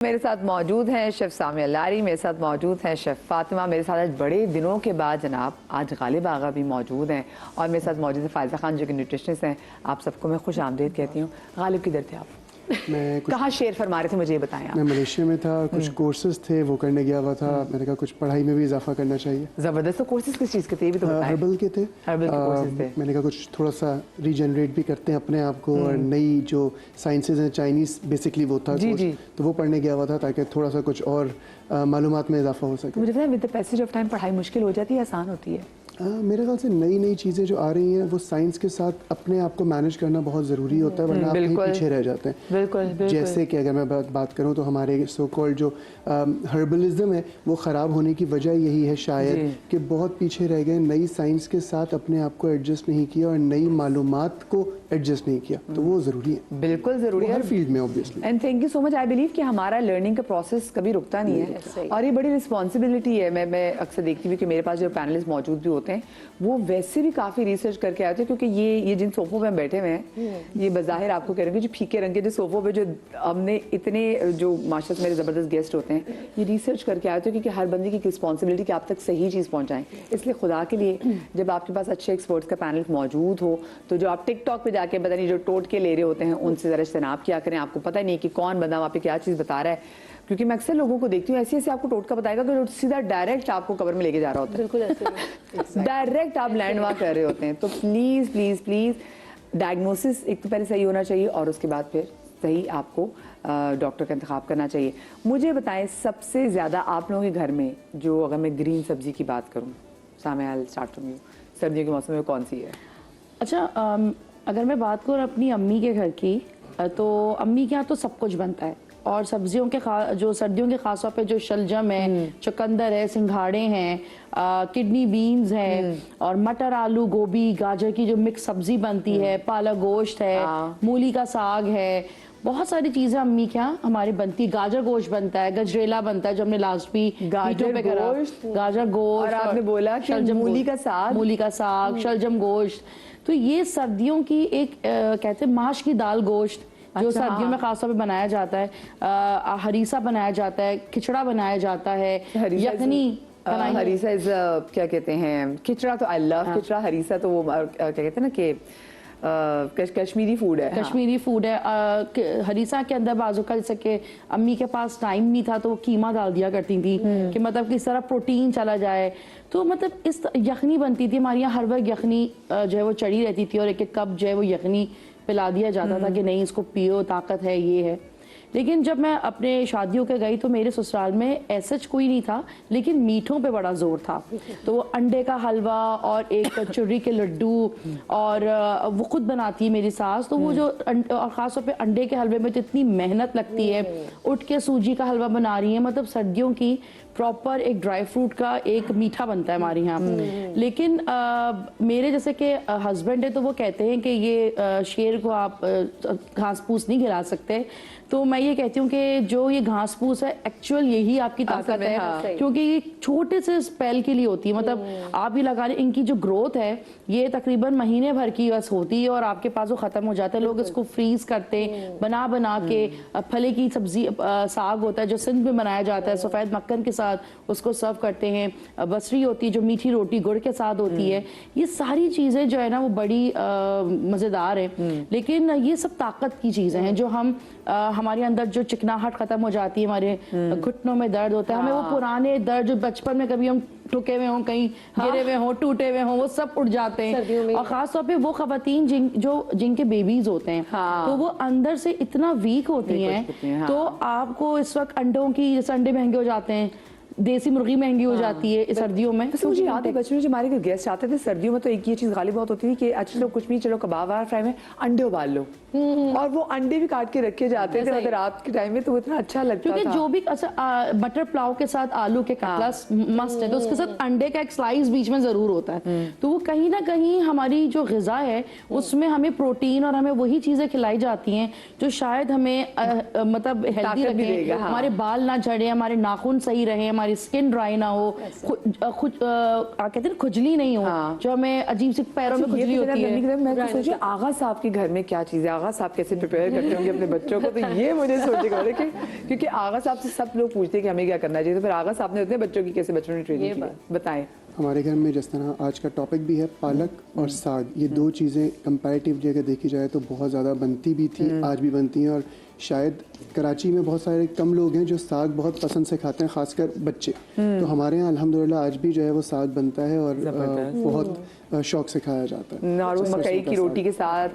मेरे साथ मौजूद हैं शेफ़ सामिया लारी, मेरे साथ मौजूद हैं शेफ़ फातिमा, मेरे साथ आज बड़े दिनों के बाद जनाब आज गालिब आगा भी मौजूद हैं और मेरे साथ मौजूद है फायज़ा खान जो कि न्यूट्रिशनिस्ट हैं। आप सबको मैं खुश आमदीद कहती हूँ। गालिब किधर थे आप? मैं कहाँ शेर फरमा रहे थे, मुझे ये बताएं आप। मैं मलेशिया में था, कुछ कोर्सेज थे वो करने गया हुआ था। मैंने कहा कुछ पढ़ाई में भी इजाफा करना चाहिए। ज़बरदस्त। तो कोर्सेज किस चीज़ के थे ये भी तो बताएं। हर्बल के थे। हर्बल के कोर्सेज थे। मैंने कहा कुछ थोड़ा सा रीजनरेट भी करते हैं अपने आप को और नई जो साइंसेज हैं, चाइनीज़ बेसिकली वो था जी, जी। तो वो पढ़ने गया हुआ था ताकि थोड़ा सा कुछ और मालूमात में इजाफा हो सके। मुझे पता है with the passage of time पढ़ाई मुश्किल हो जाती है, आसान होती है? मेरे ख्याल से नई नई चीज़ें जो आ रही हैं वो साइंस के साथ अपने आप को मैनेज करना बहुत ज़रूरी होता है, वरना आप कहीं पीछे रह जाते हैं। बिल्कुल। जैसे कि अगर मैं बात करूं तो हमारे सो कॉल्ड जो हर्बलिज्म है वो ख़राब होने की वजह यही है शायद कि बहुत पीछे रह गए, नई साइंस के साथ अपने आप को एडजस्ट नहीं किया और नई मालूमात को एडजस्ट नहीं किया। तो वो ज़रूरी है, बिल्कुल ज़रूरी है हर फील्ड में obviously. And thank you so much. I believe कि हमारा लर्निंग का प्रोसेस कभी रुकता नहीं है और ये बड़ी रिस्पॉन्सिबिलिटी है। मैं अक्सर देखती हूँ कि मेरे पास जो पैनलिस्ट मौजूद भी होते हैं वो वैसे भी काफ़ी रिसर्च करके आते हैं, क्योंकि ये जिन सोफ़ों पे हम बैठे हुए हैं ये बज़ाहिर आपको कह रहे हैं जो फीके रंग के जो सोफ़ों पे जो हमने इतने जो माशा से मेरे ज़बरदस्त गेस्ट होते हैं ये रिसर्च करके आए थे, क्योंकि हर बंदे की रिस्पॉन्सिबिलिटी कि आप तक सही चीज़ पहुँचाएं। इसलिए खुदा के लिए जब आपके पास अच्छे एक्सपर्ट्स का पैनल मौजूद हो तो जो आप टिकटॉक पे जाके पता नहीं जो टोट के ले रहे होते हैं उनसे ज़रा इज्तनाब किया करें। आपको पता ही नहीं कि कौन बंदा वहाँ पे क्या चीज़ बता रहा है, क्योंकि मैं अक्सर लोगों को देखती हूँ ऐसे ऐसे आपको टोटका बताएगा कि सीधा डायरेक्ट आपको कवर में लेके जा रहा होता है। बिल्कुल ऐसे डायरेक्ट आप लैंड वॉक कर रहे होते हैं। तो प्लीज़ प्लीज़ प्लीज़ डायग्नोसिस एक तो पहले सही होना चाहिए और उसके बाद फिर सही आपको डॉक्टर का इंतखाब करना चाहिए। मुझे बताएं सबसे ज़्यादा आप लोगों के घर में जो, अगर मैं ग्रीन सब्जी की बात करूँ, Samiya I start from you, सर्दियों के मौसम में कौन सी है? अच्छा, अगर मैं बात करूँ अपनी अम्मी के घर की तो अम्मी के यहाँ तो सब कुछ बनता है और सब्जियों के जो सर्दियों के खास तौर पे जो शलजम है, चुकंदर है, सिंघाड़े हैं, किडनी बीन्स हैं और मटर, आलू, गोभी, गाजर की जो मिक्स सब्जी बनती है, पालक गोश्त है, मूली का साग है, बहुत सारी चीजें अम्मी के यहाँ हमारी बनती है। गाजर गोश्त बनता है, गजरेला बनता है जो हमने लास्ट भी गाजर गोश्त और आपने बोला कि मूली का साग, शलजम गोश्त। तो ये सर्दियों की एक कहते हैं माश की दाल गोश्त जो सर्दियों में खासतौर पे बनाया जाता है। हरीसा बनाया जाता है, खिचड़ा बनाया जाता है, यखनी हरीसा इज क्या कहते हैं, खिचड़ा तो आई लव खिचड़ा, हरीसा तो वो क्या कहते हैं ना कि कश्मीरी फूड है। कश्मीरी फूड है। हरीसा के अंदर बाजू का जैसे कि अम्मी के पास टाइम नहीं था तो वो कीमा डाल दिया करती थी कि मतलब किस तरह प्रोटीन चला जाए। तो मतलब इस यखनी बनती थी हमारे यहाँ, हर वक्त यखनी जो है वो चढ़ी रहती थी और एक एक कप जो है वो यखनी पिला दिया जाता था कि नहीं इसको पियो, ताकत है, ये है। लेकिन जब मैं अपने शादियों के गई तो मेरे ससुराल में ऐसा कोई नहीं था, लेकिन मीठों पे बड़ा जोर था। तो वो अंडे का हलवा और एक चुर्री के लड्डू और वो खुद बनाती है मेरी सास। तो वो जो और ख़ासतौर पे अंडे के हलवे में तो इतनी मेहनत लगती है, उठ के सूजी का हलवा बना रही है। मतलब सर्दियों की प्रॉपर एक ड्राई फ्रूट का एक मीठा बनता है हमारे यहाँ। लेकिन मेरे जैसे कि हस्बैंड है तो वो कहते हैं कि ये शेर को आप घास फूस नहीं खिला सकते। तो मैं ये कहती हूँ कि जो ये घास फूस है एक्चुअल यही आपकी ताकत है। हाँ। क्योंकि ये छोटे से स्पेल के लिए होती है। मतलब आप भी लगा रहे, इनकी जो ग्रोथ है ये तकरीबन महीने भर की बस होती है और आपके पास वो खत्म हो जाता है। लोग इसको फ्रीज करते बना के, फले की सब्जी साग होता है जो सिंध में बनाया जाता है, सफ़ेद मक्खन के साथ उसको सर्व करते हैं। बसरी होती है जो मीठी रोटी गुड़ के साथ होती है। ये सारी चीज़ें जो है ना वो बड़ी मज़ेदार है। लेकिन ये सब ताकत की चीज़ें हैं जो हम हमारे अंदर जो चिकनाहट खत्म हो जाती है, हमारे घुटनों में दर्द होता है, हमें वो पुराने दर्द जो बचपन में कभी हम ठुके हुए हों, कहीं गिरे हुए हों, टूटे हुए हों, वो सब उड़ जाते हैं। और खासतौर पे वो खवातीन जिनके बेबीज होते हैं तो वो अंदर से इतना वीक होती हैं। तो आपको इस वक्त अंडों की, जैसे अंडे महंगे हो जाते हैं, देसी मुर्गी महंगी हो जाती है सर्दियों में। तो मुझे याद है बचपन में जो हमारे गेस्ट आते थे सर्दियों में तो एक ये चीज़ गाली बहुत होती थी कि अच्छा चलो कुछ भी, चलो कबाब फ्राई में अंडे उबाल लो, और वो अंडे भी काट के रखे जाते थे मतलब रात के टाइम में। तो इतना अच्छा लगता था क्योंकि जो भी मटर पुलाव के साथ आलू के कटलेट्स मस्ट है, तो उसके साथ अंडे का एक स्लाइस बीच में जरूर होता है। तो वो कहीं ना कहीं हमारी जो ग़िज़ा है उसमें हमें प्रोटीन और हमें वही चीज़ें खिलाई जाती हैं जो शायद हमें मतलब हेल्दी रखें, हमारे बाल ना झड़े, हमारे नाखून सही रहे, हमारी हमारी स्किन ड्राई ना हो, कहते हैं खुजली नहीं हो, जो हमें अजीब सी पैरों में खुजली होती है। मैं तो सोची आगा साहब के घर में क्या चीज़ है, आगा साहब कैसे प्रिपेयर करते होंगे अपने बच्चों को, तो ये मुझे सोचने का है कि क्योंकि आगा साहब से सब लोग पूछते हैं कि हमें क्या करना चाहिए, तो फिर आगा साहब ने उतने बच्चों की कैसे बच्चों ने ट्रेनिंग की, बताएं। हमारे घर में जिस तरह आज का टॉपिक भी है पालक और साग, ये दो चीज़ें कंपैरेटिवली अगर देखी जाए तो बहुत ज़्यादा बनती भी थी, आज भी बनती हैं। और शायद कराची में बहुत सारे कम लोग हैं जो साग बहुत पसंद से खाते हैं, खासकर बच्चे। तो हमारे यहाँ अल्हम्दुलिल्लाह आज भी जो है वो साग बनता है और बहुत शौक से खाया जाता है। और मकई की रोटी के साथ,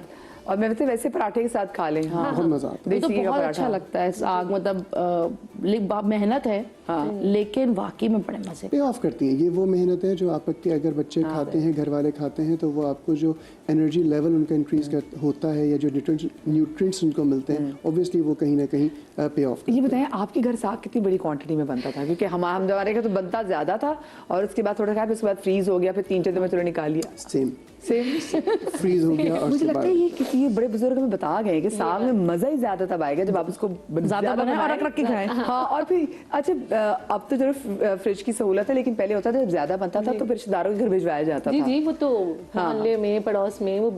और मैं वैसे पराठे के साथ खा लें, बहुत मज़ा आता है। तो बहुत अच्छा लगता है साग, मतलब मेहनत है लेकिन वाकई में बड़े मजे पे ऑफ करती है। ये वो मेहनत है जो आपके अगर बच्चे खाते हैं, घर वाले खाते हैं, तो वो आपको जो एनर्जी लेवल उनका इंक्रीज होता है या जो न्यूट्रिएंट्स उनको मिलते हैं, ऑब्वियसली वो कहीं ना कहीं पे ऑफ। ये बताएं आपके घर साग कितनी बड़ी क्वांटिटी में बनता था? क्योंकि हमारे घर तो बनता ज़्यादा था और उसके बाद थोड़ा खाया, फिर उसके बाद फ्रीज हो गया, फिर 3-4 दिन में थोड़ा निकाल लिया, सेम फ्रीज हो गया। और मुझे लगता है ये किसी ये बड़े बुजुर्ग में बता गए कि साग में मजा ही ज्यादा तब आएगा जब आप उसको ज्यादा बनाएं और रख के खाएं। हाँ, और फिर अच्छा अब तो चलो फ्रिज की सहूलत है, लेकिन पहले होता था जब ज्यादा बनता था तो फिर रिश्तेदारों के घर भिजवाया जाता था। जी, वो तो मोहल्ले में, पड़ोस में, वो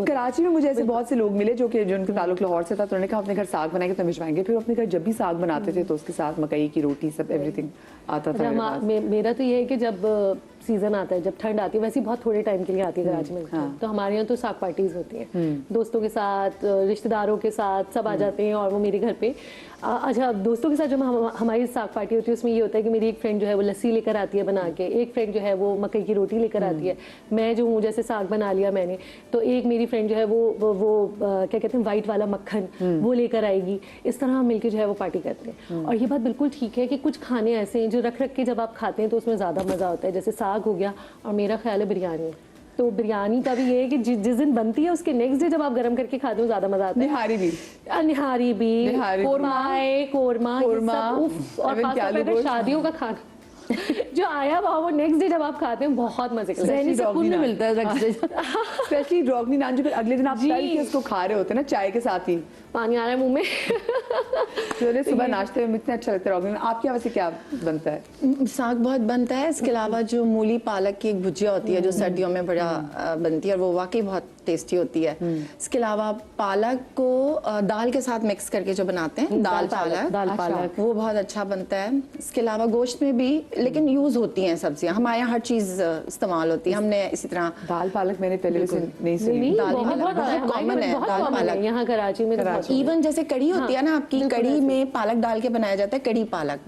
कराची में मुझे ऐसे बहुत से लोग मिले जो कि जिनका ताल्लुक लाहौर से था, तो उन्होंने कहा अपने घर साग बनाएंगे तो भिजवाएंगे। फिर अपने घर जब भी साग बनाते थे तो उसके साथ मकई की रोटी सब एवरीथिंग आता था। मेरा तो ये है कि जब सीजन आता है, जब ठंड आती है, वैसे ही बहुत थोड़े टाइम के लिए आती है कराची में, तो हमारे यहाँ तो साग पार्टीज होती हैं, दोस्तों के साथ, रिश्तेदारों के साथ, सब आ जाते हैं और वो मेरे घर पे। अच्छा, दोस्तों के साथ जो हमारी साग पार्टी होती है उसमें ये होता है कि मेरी एक फ्रेंड जो है वो लस्सी लेकर आती है बना के, एक फ्रेंड जो है वो मकई की रोटी लेकर आती है, मैं जो हूँ जैसे साग बना लिया मैंने, तो एक मेरी फ्रेंड जो है वो क्या कहते हैं वाइट वाला मक्खन वो लेकर आएगी। इस तरह हम मिलकर जो है वो पार्टी करते हैं। और ये बात बिल्कुल ठीक है कि कुछ खाने ऐसे हैं जो रख रख के जब आप खाते हैं तो उसमें ज़्यादा मज़ा होता है, जैसे साग हो गया, और मेरा ख्याल है बिरयानी। तो बिरयानी का भी ये है कि जिस दिन बनती है उसके नेक्स्ट डे जब आप गर्म करके खाते हो ज्यादा मजा आता है। निहारी भी कोरमा और खासतौर पे शादियों का खाना जो आया वो नेक्स्ट डे जब आप खाते हैं बहुत मजे का सुकून भी मिलता है। स्पेशली रोगनी नान जो फिर अगले दिन आप तल के उसको खा रहे होते हैं ना चाय के साथ ही, पानी आ रहा है मुंह में। तो सुबह नाश्ते में इतना अच्छा लगता है। रोगनी नान आपके यहाँ वैसे क्या बनता है? साग बहुत बनता है, इसके अलावा जो मूली पालक की एक भुजिया होती है जो सर्दियों में बड़ा बनती है और वो वाकई बहुत टेस्टी होती है। इसके अलावा पालक को दाल के साथ मिक्स करके जो बनाते हैं दाल पालक वो बहुत अच्छा बनता है। इसके अलावा गोश्त में भी लेकिन यूज होती हैं सब्जियां, हमारे यहाँ हर चीज इस्तेमाल होती है। हमने इसी तरह दाल पालक मैंने पहले से नहीं सुनी, बहुत कॉमन है दाल पालक यहाँ कराची में। इवन जैसे कड़ी होती है ना आपकी, कड़ी में पालक डाल के बनाया जाता है कड़ी पालक,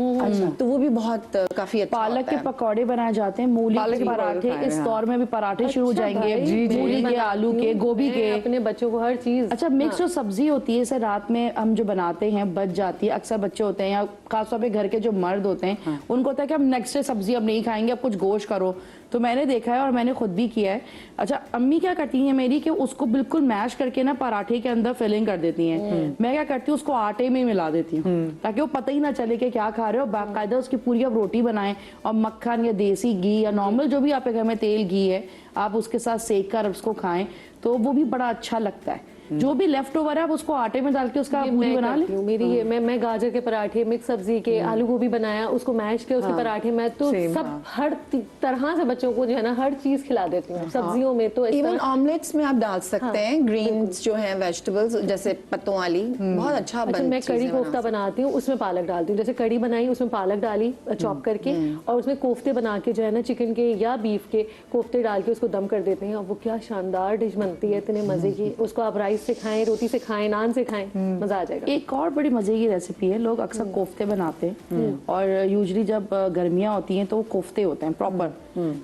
तो वो भी बहुत काफी अच्छा पालक के पकौड़े बनाए जाते हैं, मूली के पराठे, इस दौर में भी पराठे शुरू हो जाएंगे, मूली के, आलू के, गोभी के, अपने बच्चों को हर चीज। अच्छा, मिक्स जो सब्जी होती है इसे रात में हम जो बनाते हैं बच जाती है, अक्सर बच्चे होते हैं या खासतौर पे घर के जो मर्द होते हैं उनको होता है कि हम नेक्स्ट डे सब्जी अब नहीं खाएंगे, अब कुछ गोश्त करो। तो मैंने देखा है और मैंने खुद भी किया है। अच्छा, अम्मी क्या करती हैं मेरी कि उसको बिल्कुल मैश करके ना पराठे के अंदर फिलिंग कर देती हैं। मैं क्या करती हूँ उसको आटे में मिला देती हूँ ताकि वो पता ही ना चले कि क्या खा रहे हो। बाकायदा उसकी पूरी आप रोटी बनाएं और मक्खन या देसी घी या नॉर्मल जो भी आपके घर में तेल घी है आप उसके साथ सेक कर उसको खाएं तो वो भी बड़ा अच्छा लगता है। जो भी लेफ्ट ओवर है आप उसको आटे में डाल के उसका पूरी बना लें। मेरी ये मैं गाजर के पराठे, मिक्स सब्जी के, आलू गोभी बनाया उसको मैश के उसके पराठे, मैं तो सब हर तरह से बच्चों को जो है ना हर चीज खिला देती हूँ। सब्जियों में तो इवन ऑमलेट्स में आप डाल सकते हैं ग्रीन्स जो हैं वेजिटेबल्स जैसे पत्तों वाली, बहुत अच्छा बनता है। मैं कड़ी कोफ्ता बनाती हूँ उसमें पालक डालती हूँ, जैसे कड़ी बनाई उसमें पालक डाली चॉप करके और उसमें कोफ्ते बना के जो है ना चिकन के या बीफ के कोफ्ते डाल के उसको दम कर देते हैं और वो क्या शानदार डिश बनती है, इतने मजे की। उसको आप राइस से खाएं, रोटी से खाएं, नान से खाएं, मजा आ जाएगा। एक और बड़ी मजे की रेसिपी है, लोग अक्सर कोफ्ते बनाते हैं और यूजुअली जब गर्मियां होती हैं तो वो कोफ्ते होते हैं प्रॉपर,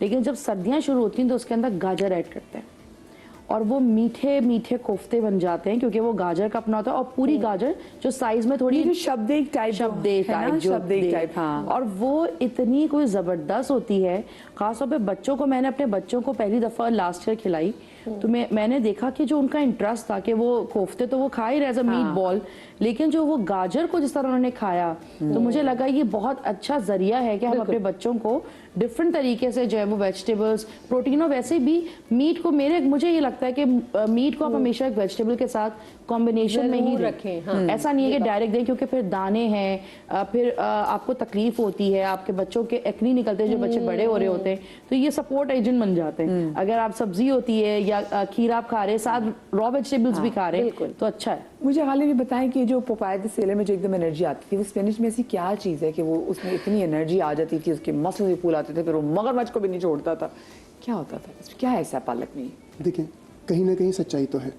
लेकिन जब सर्दियां शुरू होती हैं तो उसके अंदर गाजर ऐड करते हैं और वो मीठे मीठे कोफ्ते बन जाते हैं क्योंकि वो गाजर का अपना होता है और पूरी गाजर जो साइज में थोड़ी शब्देक टाइप हाँ। और वो इतनी कोई जबरदस्त होती है। खासतौर पे बच्चों को, मैंने अपने बच्चों को पहली दफा लास्ट ईयर खिलाई तो मैंने देखा कि जो उनका इंटरेस्ट था कि वो कोफ्ते तो वो खा ही रहे एज अ मीट बॉल, लेकिन जो वो गाजर को जिस तरह उन्होंने खाया, तो मुझे लगा ये बहुत अच्छा जरिया है कि हम अपने बच्चों को डिफरेंट तरीके से जो है वो वेजिटेबल्स, प्रोटीन, और वैसे भी मीट को मुझे ये लगता है कि मीट को आप हमेशा एक वेजिटेबल के साथ कॉम्बिनेशन में ही रखें। हाँ। ऐसा नहीं है कि डायरेक्ट दें, क्योंकि फिर दाने हैं, फिर आपको तकलीफ होती है, आपके बच्चों के एक्नी निकलते हैं जो बच्चे बड़े हो रहे होते हैं, तो ये सपोर्ट एजेंट बन जाते हैं। अगर आप सब्जी होती है या खीरा आप खा रहे हैं, साथ रॉ वेजिटेबल्स भी खा रहे हैं, तो अच्छा है। मुझे हाल ही बताएं कि जो पपाया द सेलर में जो एकदम एनर्जी आती थी, वो स्पेनिश में ऐसी क्या चीज़ है कि वो उसमें इतनी एनर्जी आ जाती थी, उसके मसल भी फूल आते थे, फिर वो मगरमच्छ को भी नहीं छोड़ता था, क्या होता था इसमें, क्या है ऐसा पालक में? देखिए, कहीं ना कहीं सच्चाई तो है।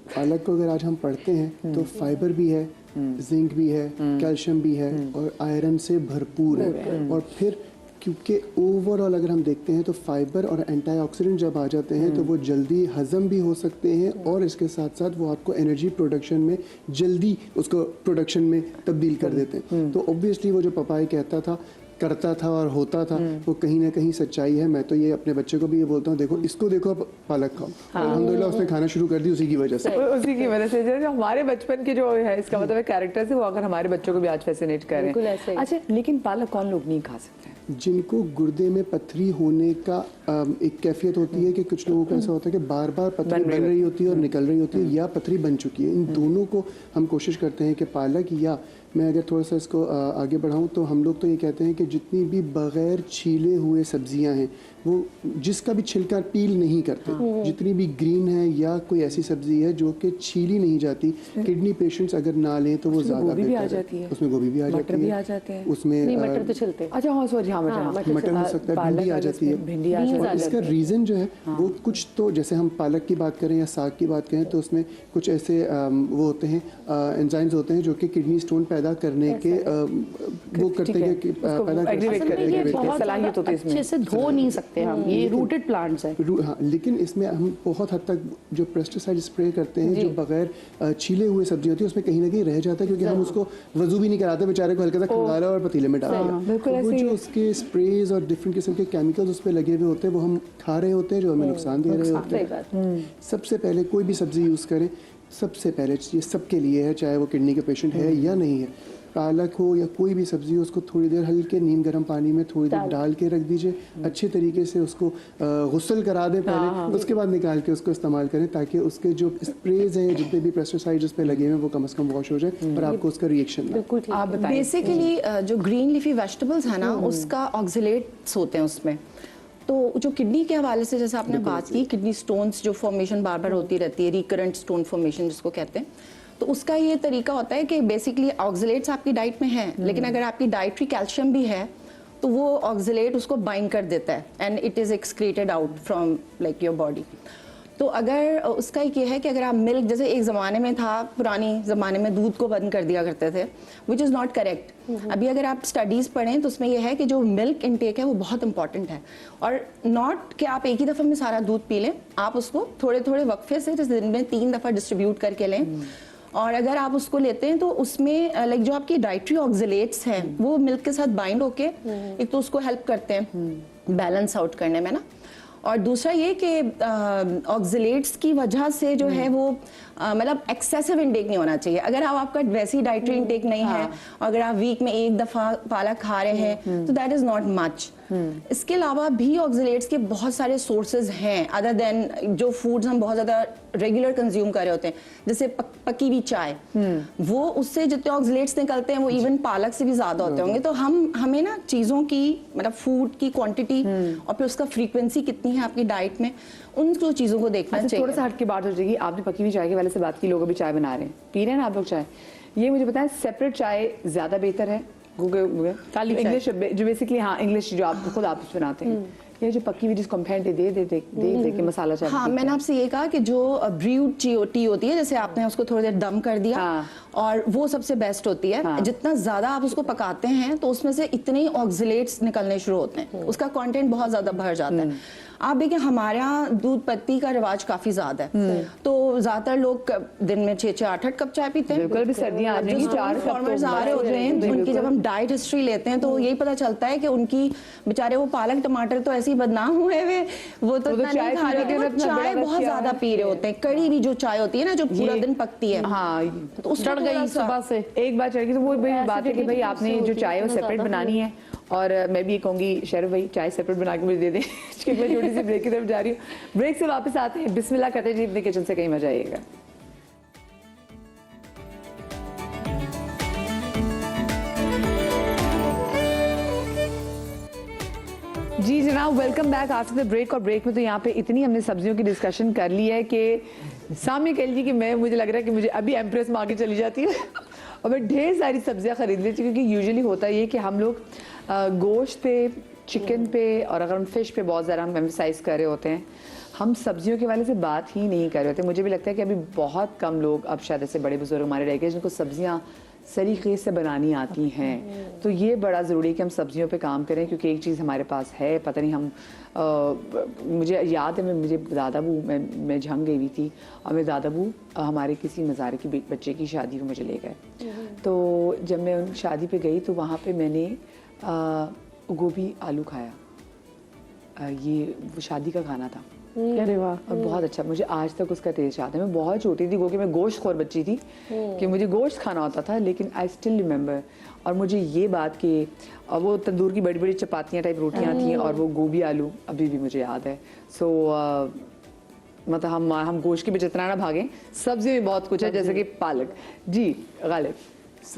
पालक को अगर आज हम पढ़ते हैं तो फाइबर भी है, जिंक भी है, कैल्शियम भी है और आयरन से भरपूर है। और फिर क्योंकि ओवरऑल अगर हम देखते हैं तो फाइबर और एंटीऑक्सीडेंट जब आ जाते हैं तो वो जल्दी हजम भी हो सकते हैं और इसके साथ साथ वो आपको एनर्जी प्रोडक्शन में जल्दी उसको प्रोडक्शन में तब्दील कर देते हैं। तो ऑब्वियसली वो जो पपाया कहता था, करता था और होता था, वो कहीं ना कहीं सच्चाई है। मैं तो ये अपने बच्चे को भी ये बोलता हूँ, देखो इसको देखो, आप पालक खाओ। अल्हम्दुलिल्लाह उसने खाना शुरू कर दी उसी की वजह से। उसी की वजह से जो हमारे बचपन के जो है, इसका मतलब है कैरेक्टर से वो अगर हमारे बच्चों को भी आज फैसिनेट कर रहे हैं। अच्छा, लेकिन पालक कौन लोग नहीं खा सकते? जिनको गुर्दे में पथरी होने का एक कैफियत होती है कि कुछ लोगों को ऐसा होता है कि बार बार पथरी बन रही होती है और निकल रही होती है, या पथरी बन चुकी है। इन दोनों को हम कोशिश करते हैं कि पालक, या मैं अगर थोड़ा सा इसको आगे बढ़ाऊं तो हम लोग तो ये कहते हैं कि जितनी भी बगैर छीले हुए सब्जियां हैं, वो जिसका भी छिलका पील नहीं करते, जितनी भी ग्रीन है या कोई ऐसी सब्जी है जो कि छीली नहीं जाती, किडनी पेशेंट्स अगर ना लें तो वो ज़्यादा बेहतर है। उसमें गोभी भी आ जाती है, उसमें मटर तो छिलते हैं। अच्छा, हाँ सॉरी, हाँ मटर हो सकता है, भिंडी आ जाती है। भिंडी आ जाती और इसका रीज़न जो है वो कुछ, तो जैसे हम पालक की बात करें या साग की बात करें तो उसमें कुछ ऐसे वो होते हैं, एंजाइम्स होते हैं जो कि किडनी स्टोन पैदा करने के वो करते हैं कि पैदा सलाहियत होती है इसमें। अच्छे से धो नहीं सकते हम, ये रूटेड प्लांट्स है। हाँ, लेकिन इसमें हम बहुत हद तक जो पेस्टिसाइड स्प्रे करते हैं जो बगैर छीले हुए सब्जी होती है उसमें कहीं ना कहीं रह जाता है, क्योंकि हम उसको वजू भी नहीं कराते, बेचारे को हल्का सा खंगाला और पतीले में डालते हैं। तो वो जो उसके स्प्रेज और डिफरेंट किस्म के केमिकल्स उस पर लगे हुए होते हैं वो हम खा रहे होते हैं, जो हमें नुकसान दे रहे होते हैं। सबसे पहले कोई भी सब्जी यूज़ करें, सबसे पहले ये सबके लिए है, चाहे वो किडनी के पेशेंट है या नहीं है, पालक हो या कोई भी सब्जी हो, उसको थोड़ी देर हल्के नीम गर्म पानी में थोड़ी देर डाल के रख दीजिए, अच्छे तरीके से उसको गुस्ल करा दें पहले, उसके बाद निकाल के उसको इस्तेमाल करें, ताकि उसके जो स्प्रेज हैं, जितने भी पेस्टिसाइड उस पर लगे हुए हैं, वो कम से कम वॉश हो जाए और आपको उसका रिएक्शन ना। आप बताइए। बेसिकली जो ग्रीन लीफी वेजिटेबल्स है ना, उसका ऑक्सीलेट्स होते हैं उसमें। तो जो किडनी के हवाले से जैसे आपने बात की, किडनी स्टोन्स जो फॉर्मेशन बार बार होती रहती है, रिकरेंट स्टोन फॉर्मेशन जिसको कहते हैं, तो उसका ये तरीका होता है कि बेसिकली ऑक्सीलेट्स आपकी डाइट में हैं, लेकिन अगर आपकी डाइटरी कैल्शियम भी है तो वो ऑक्सीलेट उसको बाइंड कर देता है and it is excreted out from like your body. तो अगर उसका एक ये है कि अगर आप मिल्क, जैसे एक ज़माने में था, पुरानी ज़माने में दूध को बंद कर दिया करते थे, विच इज़ नॉट करेक्ट। अभी अगर आप स्टडीज़ पढ़ें तो उसमें यह है कि जो मिल्क इनटेक है वो बहुत इंपॉर्टेंट है, और नॉट कि आप एक ही दफ़ा में सारा दूध पी लें, आप उसको थोड़े थोड़े वक्फे से, जैसे दिन में 3 दफ़ा डिस्ट्रीब्यूट करके लें। और अगर आप उसको लेते हैं तो उसमें लाइक जो आपकी डाइटरी ऑक्सीलेट्स हैं वो मिल्क के साथ बाइंड होके एक तो उसको हेल्प करते हैं बैलेंस आउट करने में ना, और दूसरा ये कि ऑक्सीलेट्स की वजह से जो है वो मतलब एक्सेसिव इनटेक नहीं होना चाहिए। अगर आपका वैसे ही डाइटरी इनटेक नहीं है, अगर आप वीक में एक दफ़ा पालक खा रहे हैं तो दैट इज़ नॉट मच। इसके अलावा भी ऑक्सीलेट्स के बहुत सारे सोर्सेज हैं अदर देन जो फूड्स हम बहुत ज़्यादा रेगुलर कंज्यूम कर रहे होते हैं, जैसे पकी हुई चाय, वो उससे जितने ऑक्सीलेट्स निकलते हैं वो इवन पालक से भी ज़्यादा होते होंगे। तो हमें ना चीज़ों की मतलब फूड की क्वांटिटी और फिर उसका फ्रीक्वेंसी कितनी है आपकी डाइट में, उन चीज़ों को देखना चाहिए। थोड़ा सा हट के बात हो जाएगी, आपने पकी हुई चाय के वाले से बात की, लोग अभी चाय बना रहे हैं, पी रहे हैं ना आप लोग चाय, ये मुझे बताएं सेपरेट चाय ज़्यादा बेहतर है इंग्लिश जो बेसिकली, हाँ इंग्लिश जो आप खुद आप बनाते हैं, ये जो पकी हुई जिसको हम फेंटे दे के मसाला चाय? हाँ, मैंने आपसे ये कहा कि जो ब्रूड टी होती है, जैसे आपने उसको थोड़ी देर दम कर दिया और वो सबसे बेस्ट होती है। जितना ज़्यादा आप उसको पकाते हैं तो उसमें से इतने ही ऑक्सीलेट्स निकलने शुरू होते हैं, उसका कंटेंट बहुत ज़्यादा बढ़ जाता है। आप देखिए हमारे यहाँ दूध पत्ती का रिवाज काफी ज्यादा है, तो ज्यादातर लोग दिन में 6-6, 8-8 कप चाय पीते हैं। बिल्कुल भी सर्दियां आ जाएंगी, 4 कप फॉर्मर्स आ रहे होते हैं, उनकी जब हम डाइट हिस्ट्री लेते हैं तो यही पता चलता है कि उनकी बेचारे वो पालक टमाटर तो ऐसे ही बदनाम हुए हुए, वो तो इतना नहीं खा रहे, वो चाय बहुत ज्यादा पी रहे होते हैं। कड़ी भी जो चाय होती है ना, जो पूरा दिन पकती है, हाँ तो उस चढ़ गई सुबह से एक बार चढ़ गई, तो वो बात है कि भाई आपने जो चाय है वो सेपरेट बनानी है। और मैं भी ये कहूँगी शरफ भाई चाय सेपरेट बना के मुझे दे दें, क्योंकि मैं छोटी सी ब्रेक की तरफ जा रही हूँ। ब्रेक से वापस आते हैं, बिस्मिल्लाह करते जी अपने किचन से कहीं मजा आएगा। जी जनाब, welcome back after the break. और ब्रेक में तो यहाँ पे इतनी हमने सब्जियों की डिस्कशन कर ली है कि सामने कह लीजिए कि मुझे लग रहा है कि मुझे अभी एम्प्रेस में आगे चली जाती है और मैं ढेर सारी सब्जियां खरीद लेती हूँ, क्योंकि यूजुअली होता ये कि हम लोग गोश्त पे, चिकन पे और अगर हम फिश पे बहुत ज़्यादा हम एम्फसाइज कर रहे होते हैं, हम सब्जियों के वाले से बात ही नहीं कर रहे होते। मुझे भी लगता है कि अभी बहुत कम लोग, अब शायद ऐसे बड़े बुजुर्ग हमारे रह गए जिनको सब्जियाँ सलीके से बनानी आती हैं। तो ये बड़ा ज़रूरी है कि हम सब्जियों पे काम करें, क्योंकि एक चीज़ हमारे पास है, पता नहीं हम मुझे याद है मुझे दादाबू मैं झंग गई हुई थी और मैं दादाबू हमारे किसी मज़ारे की बच्चे की शादी में मुझे ले गए। तो जब मैं उन शादी पे गई तो वहाँ पे मैंने गोभी आलू खाया। ये वो शादी का खाना था। अरे वाह, और बहुत अच्छा, मुझे आज तक उसका टेस्ट याद है। मैं बहुत छोटी थी, क्योंकि मैं गोश्त खोर बच्ची थी कि मुझे गोश्त खाना होता था, लेकिन आई स्टिल रिमेंबर। और मुझे ये बात कि वो तंदूर की बड़ी बड़ी चपातियाँ टाइप रोटियाँ थी और वो गोभी आलू अभी भी मुझे याद है। सो मतलब हम गोश्त के भी जितना ना भागें, सब्जी में बहुत कुछ है, जैसे कि पालक। जी गालिब।